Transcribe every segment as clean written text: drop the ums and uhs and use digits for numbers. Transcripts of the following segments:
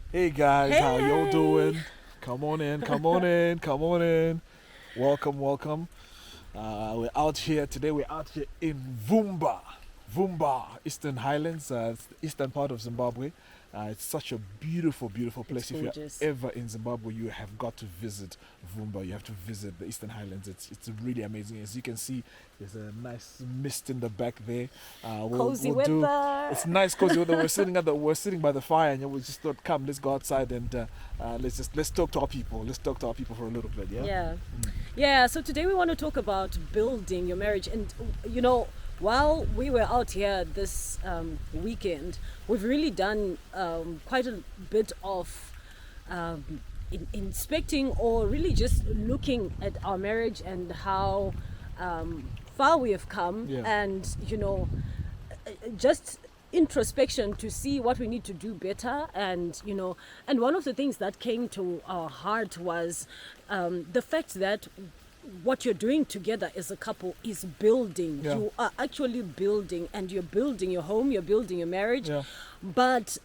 Hey guys, how y'all Hey! doing? Come on in, come on in, come on in. Welcome, welcome. We're out here today. We're out here in Vumba, Eastern Highlands, it's the eastern part of Zimbabwe. It's such a beautiful, beautiful It's place. If you're gorgeous. ever in Zimbabwe, you have got to visit Vumba. You have to visit the Eastern Highlands. It's really amazing. As you can see, there's a nice mist in the back there. We'll Cozy we'll do. weather. It's nice because we're sitting by the fire, and we just thought, come, let's go outside and let's talk to our people. Let's talk to our people for a little bit. Yeah. Yeah. Yeah, so today we want to talk about building your marriage. And, while we were out here this weekend, we've really done quite a bit of inspecting or really just looking at our marriage and how far we have come. Yeah. And, just introspection to see what we need to do better. And one of the things that came to our heart was the fact that what you're doing together as a couple is building. Yeah. You are actually building, and you're building your home, you're building your marriage. Yeah. But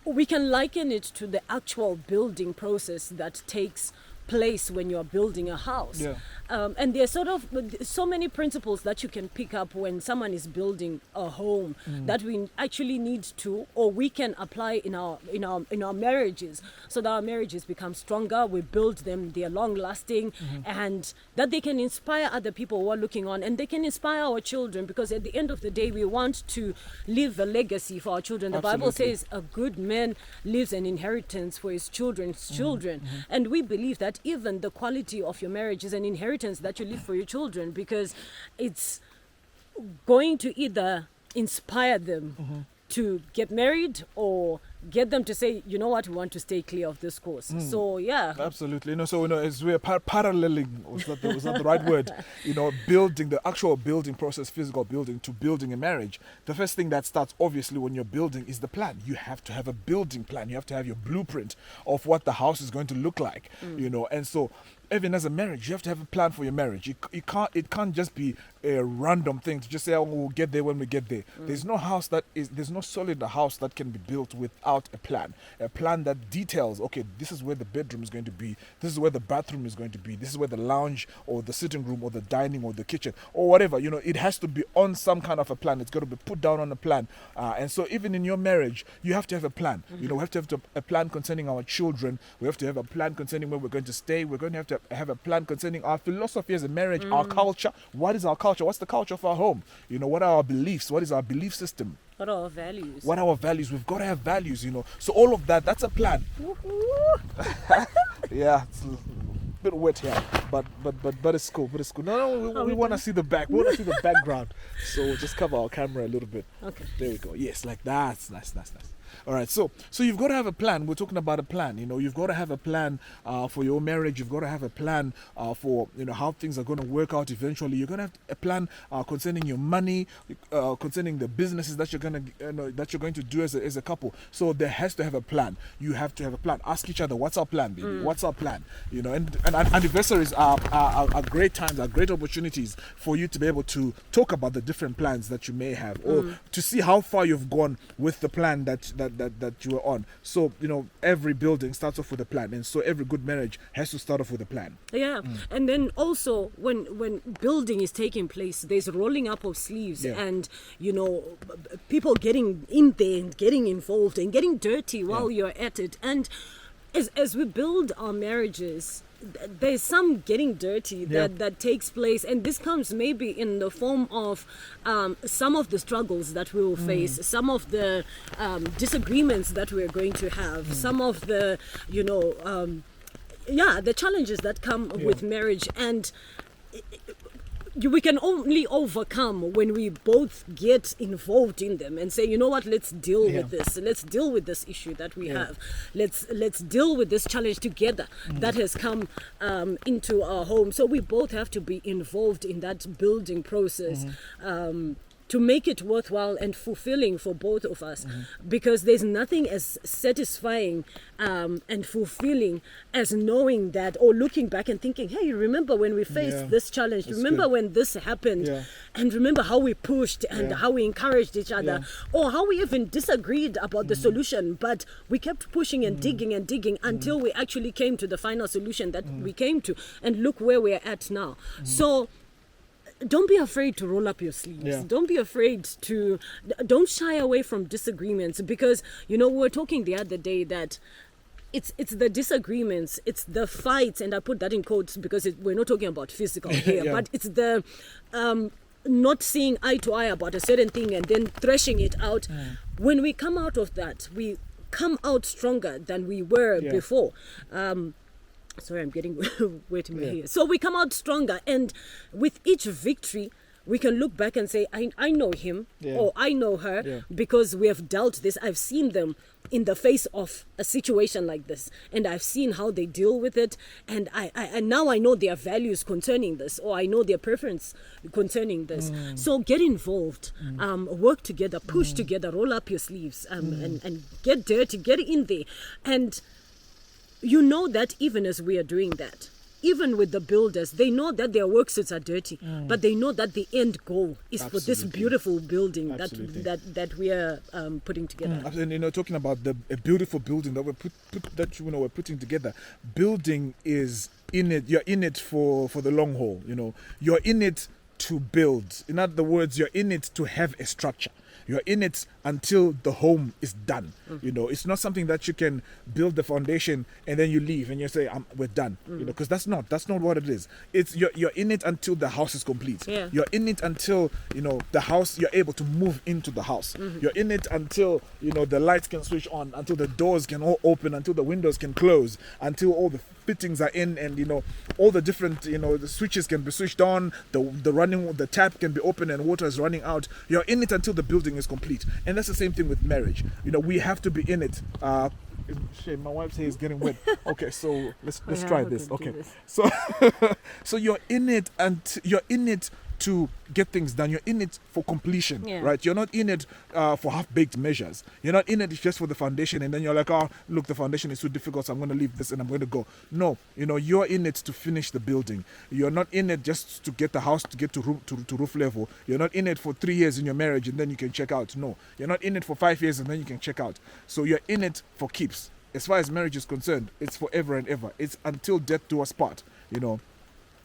we can liken it to the actual building process that takes place when you're building a house. Yeah. And there's sort of so many principles that you can pick up when someone is building a home that we actually need to, or we can apply in our marriages, so that our marriages become stronger. We build them, they're long lasting, and that they can inspire other people who are looking on, and they can inspire our children, because at the end of the day, we want to leave a legacy for our children. The Bible Absolutely. says a good man leaves an inheritance for his children's children. And we believe that even the quality of your marriage is an inheritance that you leave for your children, because it's going to either inspire them to get married or get them to say, you know what, we want to stay clear of this course. So yeah. Absolutely. So as we're paralleling, was that the right word? Building the actual building process, physical building, to building a marriage. The first thing that starts, obviously, when you're building is the plan. You have to have a building plan. You have to have your blueprint of what the house is going to look like. And so even as a marriage, you have to have a plan for your marriage. It can't just be a random thing to just say, oh, we'll get there when we get there. There's no solid house that can be built without a plan that details, okay, this is where the bedroom is going to be, this is where the bathroom is going to be, this is where the lounge or the sitting room or the dining or the kitchen or whatever, it has to be on some kind of a plan. It's got to be put down on a plan. And so even in your marriage, you have to have a plan. We have to have a plan concerning our children. We have to have a plan concerning where we're going to stay. We're going to have a plan concerning our philosophy as a marriage, our culture. What is our culture? What's the culture of our home? What are our beliefs? What is our belief system? What are our values? What are our values? We've got to have values. So all of that's a plan. Yeah, it's a bit wet here, but it's cool. No, we want to see the back. We want to see the background. So we'll just cover our camera a little bit. Okay. There we go. Yes, like that. Nice. All right, so you've got to have a plan. We're talking about a plan. You've got to have a plan for your marriage. You've got to have a plan for how things are going to work out eventually. You're going to have a plan concerning your money, concerning the businesses that you're going to do as a couple. So there has to have a plan. You have to have a plan. Ask each other, what's our plan, baby? What's our plan? And anniversaries are great times, are great opportunities for you to be able to talk about the different plans that you may have, or to see how far you've gone with the plan that you are on. So every building starts off with a plan, and so every good marriage has to start off with a plan. Yeah. And then also when building is taking place, there's rolling up of sleeves. Yeah. And people getting in there and getting involved and getting dirty while you're at it. And as we build our marriages, there's some getting dirty that takes place, and this comes maybe in the form of some of the struggles that we will face, some of the disagreements that we're going to have, some of the the challenges that come with marriage. And we can only overcome when we both get involved in them and say, you know what, let's deal with this. Let's deal with this issue that we have. Let's deal with this challenge together that has come into our home. So we both have to be involved in that building process. to make it worthwhile and fulfilling for both of us, because there's nothing as satisfying and fulfilling as knowing that, or looking back and thinking, hey, remember when we faced this challenge, remember when this happened, and remember how we pushed and how we encouraged each other, or how we even disagreed about the solution, but we kept pushing and digging until we actually came to the final solution that we came to, and look where we're at now. So don't be afraid to roll up your sleeves. Don't be afraid to, don't shy away from disagreements, because we were talking the other day that it's the disagreements, it's the fights, and I put that in quotes because we're not talking about physical here, but it's the not seeing eye to eye about a certain thing and then thrashing it out. When we come out of that, we come out stronger than we were before. Sorry, I'm getting wet in my hair. So we come out stronger, and with each victory, we can look back and say, I know him, or I know her, because we have dealt this. I've seen them in the face of a situation like this, and I've seen how they deal with it, and and now I know their values concerning this, or I know their preference concerning this. So get involved, work together, push together, roll up your sleeves, and get dirty, get in there. And you know that even as we are doing that, even with the builders, they know that their work suits are dirty, but they know that the end goal is for this beautiful building that we are putting together. And talking about a beautiful building that we're putting together, building is in it. You're in it for the long haul. You're in it to build. In other words, you're in it to have a structure. You're in it until the home is done. It's not something that you can build the foundation and then you leave and you say, we're done. Because that's not what it is. It's you're in it until the house is complete. You're in it until the house, you're able to move into the house. You're in it until the lights can switch on, until the doors can all open, until the windows can close, until all the fittings are in, and all the different the switches can be switched on, the tap can be open and water is running out. You're in it until the building is complete. And that's the same thing with marriage. We have to be in it. Shame, my wife's hair is getting wet. Okay, so let's try this. Okay, so so you're in it, and you're in it to get things done. You're in it for completion, right? You're not in it for half-baked measures. You're not in it just for the foundation, and then you're like, oh, look, the foundation is too difficult, so I'm going to leave this and I'm going to go. No, you're in it to finish the building. You're not in it just to get the house to get to roof level. You're not in it for 3 years in your marriage and then you can check out. No, you're not in it for 5 years and then you can check out. So you're in it for keeps. As far as marriage is concerned, it's forever and ever. It's until death do us part,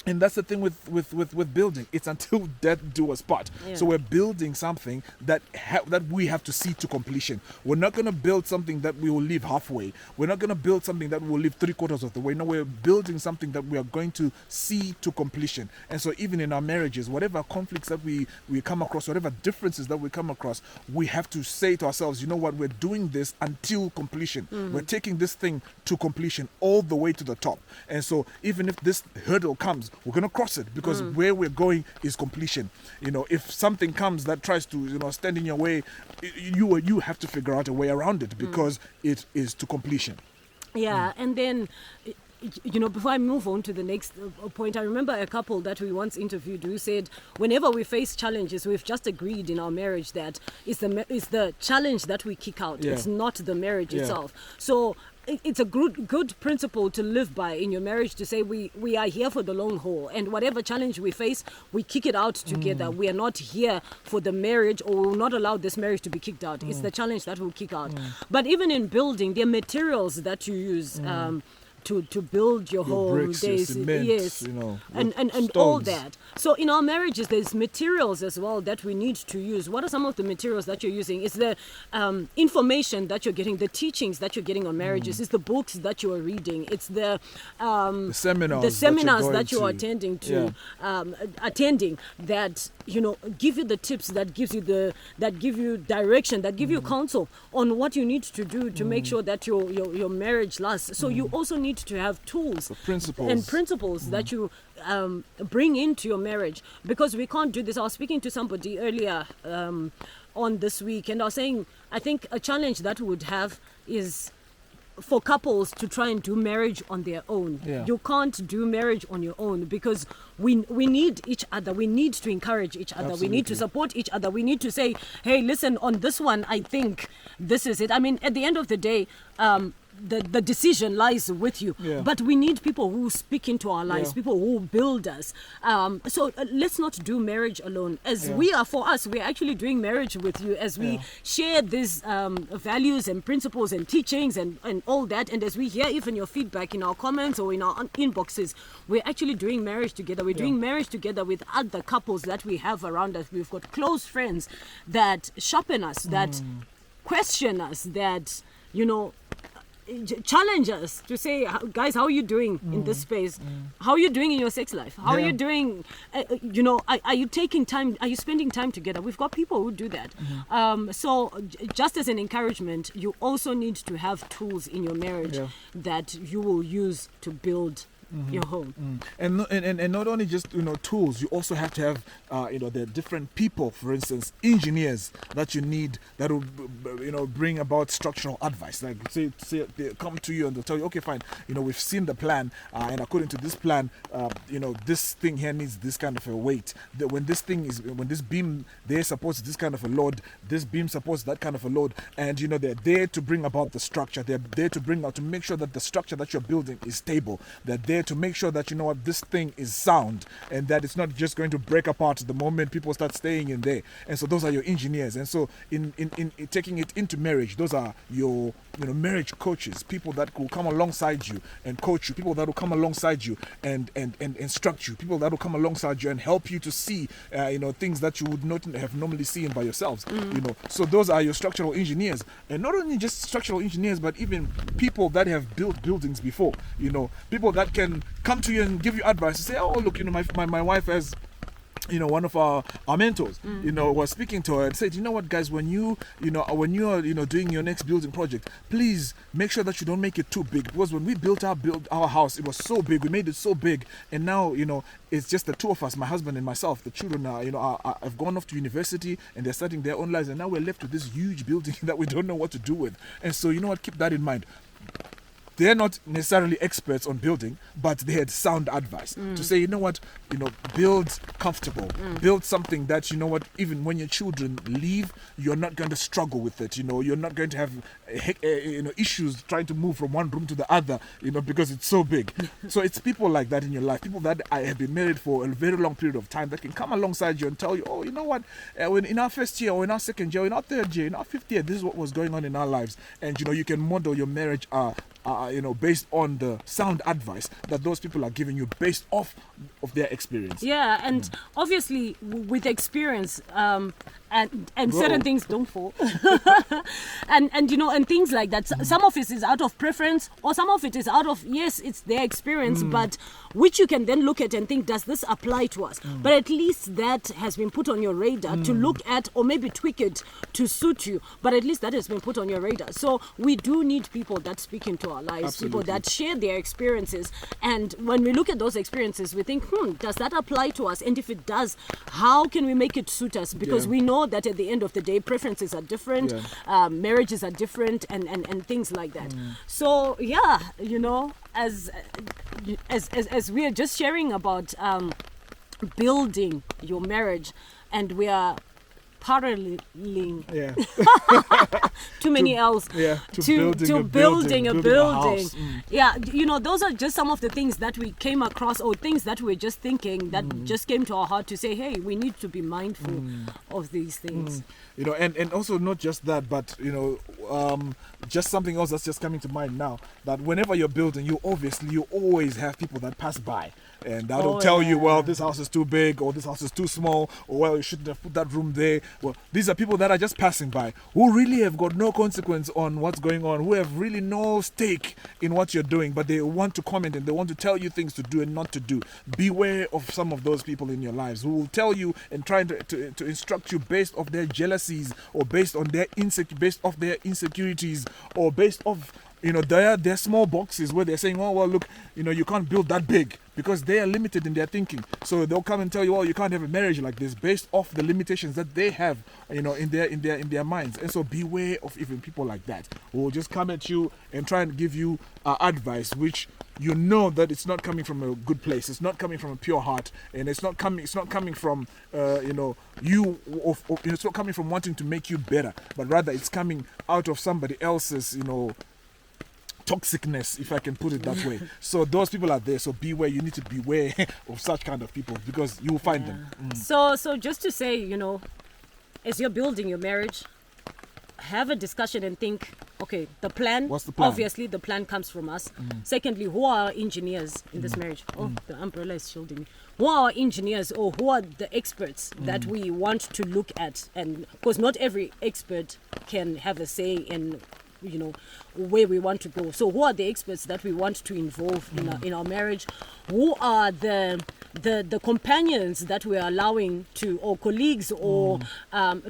And that's the thing with building. It's until death do us part. So we're building something that we have to see to completion. We're not going to build something that we will leave halfway. We're not going to build something that we will leave 3/4 of the way. No, we're building something that we are going to see to completion. And so even in our marriages, whatever conflicts that we come across, whatever differences that we come across, we have to say to ourselves, you know what, we're doing this until completion. We're taking this thing to completion, all the way to the top. And so even if this hurdle comes, we're going to cross it, because where we're going is completion. If something comes that tries to stand in your way, you have to figure out a way around it, because it is to completion. And then before I move on to the next point, I remember a couple that we once interviewed who said, whenever we face challenges, we've just agreed in our marriage that it's the challenge that we kick out. It's not the marriage itself. So it's a good principle to live by in your marriage, to say we are here for the long haul, and whatever challenge we face, we kick it out together. We are not here for the marriage, or we will not allow this marriage to be kicked out. It's the challenge that will kick out. But even in building, there are materials that you use to build your home. Bricks, There's cement, and all that. So in our marriages, there's materials as well that we need to use. What are some of the materials that you're using? It's the information that you're getting, the teachings that you're getting on marriages. It's the books that you are reading. It's the seminars that you are attending to, attending, that give you the tips, that give you direction, that give you counsel on what you need to do to make sure that your marriage lasts. So you also need to have tools and principles that you bring into your marriage, because we can't do this. I was speaking to somebody earlier on this week, and I was saying, I think a challenge that we would have is for couples to try and do marriage on their own. Yeah. You can't do marriage on your own, because we need each other. We need to encourage each other. We need to Absolutely. support each other. We need to say, hey, listen, on this one, I think this is it. I mean, at the end of the day, the decision lies with you. Yeah. But we need people who speak into our lives, Yeah. people who build us. So let's not do marriage alone. As we are, for us, we're actually doing marriage with you as we Yeah. share these values and principles and teachings and all that. And as we hear even your feedback in our comments or in our inboxes, we're actually doing marriage together. We're doing marriage together with other couples that we have around us. We've got close friends that sharpen us, that question us, that, challenge us to say, guys, how are you doing in this space? How are you doing in your sex life? How are Yeah. you doing? Are you taking time? Are you spending time together? We've got people who do that. So just as an encouragement, you also need to have tools in your marriage Yeah. that you will use to build your home. And not only just tools, you also have to have the different people, for instance, engineers that you need that will bring about structural advice. Like say they come to you and they'll tell you, okay, fine, we've seen the plan, and according to this plan, this thing here needs this kind of a weight. When this beam there supports this kind of a load, this beam supports that kind of a load, and they're there to bring about the structure. They're there to make sure that the structure that you're building is stable. They're there to make sure that this thing is sound and that it's not just going to break apart the moment people start staying in there. And so those are your engineers. And so in taking it into marriage, those are your marriage coaches, people that will come alongside you and coach you, people that will come alongside you and instruct you, people that will come alongside you and help you to see things that you would not have normally seen by yourselves. So those are your structural engineers. And not only just structural engineers, but even people that have built buildings before. People that can come to you and give you advice and say, oh look, my wife has one of our mentors, was speaking to her and said, what, guys, when you are doing your next building project, please make sure that you don't make it too big, because when we built our house, it was so big, we made it so big, and now it's just the two of us, my husband and myself. The children have gone off to university and they're starting their own lives, and now we're left with this huge building that we don't know what to do with. And so keep that in mind. They're not necessarily experts on building, but they had sound advice to say, build comfortable, build something that, even when your children leave, you're not going to struggle with it. You're not going to have, issues trying to move from one room to the other, because it's so big. So it's people like that in your life, people that have been married for a very long period of time that can come alongside you and tell you, oh, when in our first year or in our second year, or in our third year, in our fifth year, this is what was going on in our lives. And, you can model your marriage based on the sound advice that those people are giving you based off of their experience. Yeah, and obviously with experience, and certain things don't fall, and things like that. Some of it is out of preference, or some of it is out of, yes, it's their experience, but which you can then look at and think, does this apply to us? But at least that has been put on your radar to look at, or maybe tweak it to suit you. But at least that has been put on your radar. So we do need people that speak into our lives, Absolutely. people that share their experiences. And when we look at those experiences, we think, does that apply to us? And if it does, how can we make it suit us? Because Yeah. we know that at the end of the day, preferences are different, marriages are different, and things like that. So yeah, as we are just sharing about building your marriage, and we are paralleling Yeah. too many L's to building a a building. house. Yeah, those are just some of the things that we came across, or things that we're just thinking that just came to our heart to say, hey, we need to be mindful of these things. And also not just that, but just something else that's just coming to mind now, that whenever you're building, you always have people that pass by and that'll tell you, well, this house is too big, or this house is too small, or well, you shouldn't have put that room there. Well, these are people that are just passing by, who really have got no consequence on what's going on, who have really no stake in what you're doing, but they want to comment and they want to tell you things to do and not to do. Beware of some of those people in your lives who will tell you and try to instruct you based off their jealousies, or based off their insecurities, or based off there are small boxes where they're saying, oh, well, look, you can't build that big because they are limited in their thinking. So they'll come and tell you, well, you can't have a marriage like this based off the limitations that they have, in their minds. And so beware of even people like that who will just come at you and try and give you advice, which that it's not coming from a good place. It's not coming from a pure heart, and it's not coming from it's not coming from wanting to make you better, but rather it's coming out of somebody else's toxicness, if I can put it that way. So those people are there. So beware. You need to beware of such kind of people because you will find them. So just to say, as you're building your marriage, have a discussion and think, okay, the plan. What's the plan? Obviously, the plan comes from us. Secondly, who are our engineers in this marriage? Oh, the umbrella is shielding me. Who are our engineers, or who are the experts that we want to look at? And because not every expert can have a say in where we want to go. So who are the experts that we want to involve in our marriage? Who are the companions that we are allowing to, or colleagues, or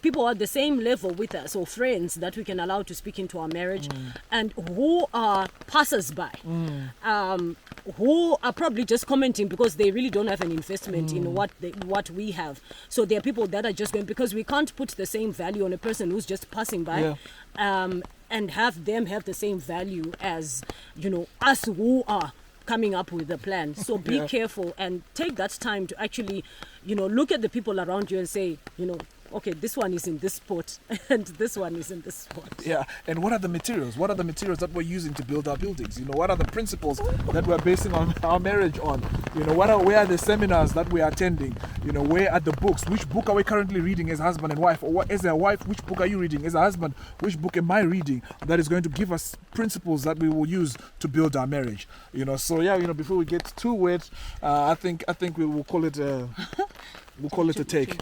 people at the same level with us, or friends that we can allow to speak into our marriage? And who are passers-by, who are probably just commenting because they really don't have an investment in what we have. So there are people that are just going, because we can't put the same value on a person who's just passing by. And have them have the same value as us who are coming up with a plan. So be careful and take that time to actually look at the people around you and say, okay, this one is in this spot and this one is in this spot. Yeah, and what are the materials? What are the materials that we're using to build our buildings? What are the principles that we're basing our marriage on? Where are the seminars that we are attending? Where are the books? Which book are we currently reading as husband and wife? Or as a wife, which book are you reading? As a husband, which book am I reading that is going to give us principles that we will use to build our marriage? So before we get too wet, I think we will call it a take.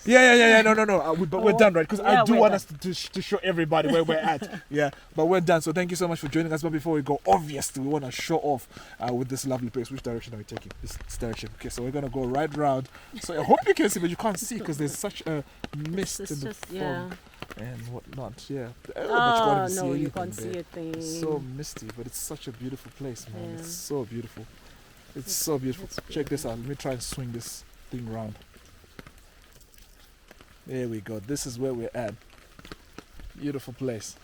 Yeah. No. But we're done, right? Because I do want us to show everybody where we're at. Yeah, but we're done. So thank you so much for joining us. But before we go, obviously, we want to show off with this lovely place. Which direction are we taking? This direction. Okay, so we're going to go right round. So I hope you can see, but you can't see because there's such a mist in the fog and whatnot. Yeah. You can't see a thing. It's so misty, but it's such a beautiful place, man. It's so beautiful. It's so beautiful. Check this out. Let me try and swing this thing around. There we go. This is where we're at. Beautiful place.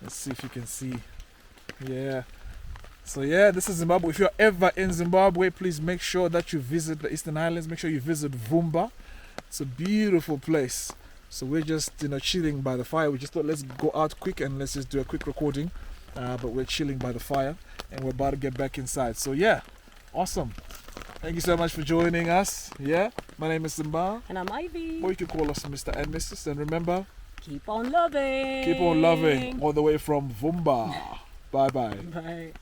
Let's see if you can see. Yeah. So this is Zimbabwe. If you're ever in Zimbabwe, please make sure that you visit the Eastern Highlands. Make sure you visit Vumba. It's a beautiful place. So we're just chilling by the fire. We just thought let's go out quick and let's just do a quick recording. But we're chilling by the fire and we're about to get back inside. So awesome. Thank you so much for joining us. Yeah, my name is Simba. And I'm Ivy. Or you can call us Mr. and Mrs. And remember, keep on loving. Keep on loving all the way from Vumba. Bye-bye. Bye.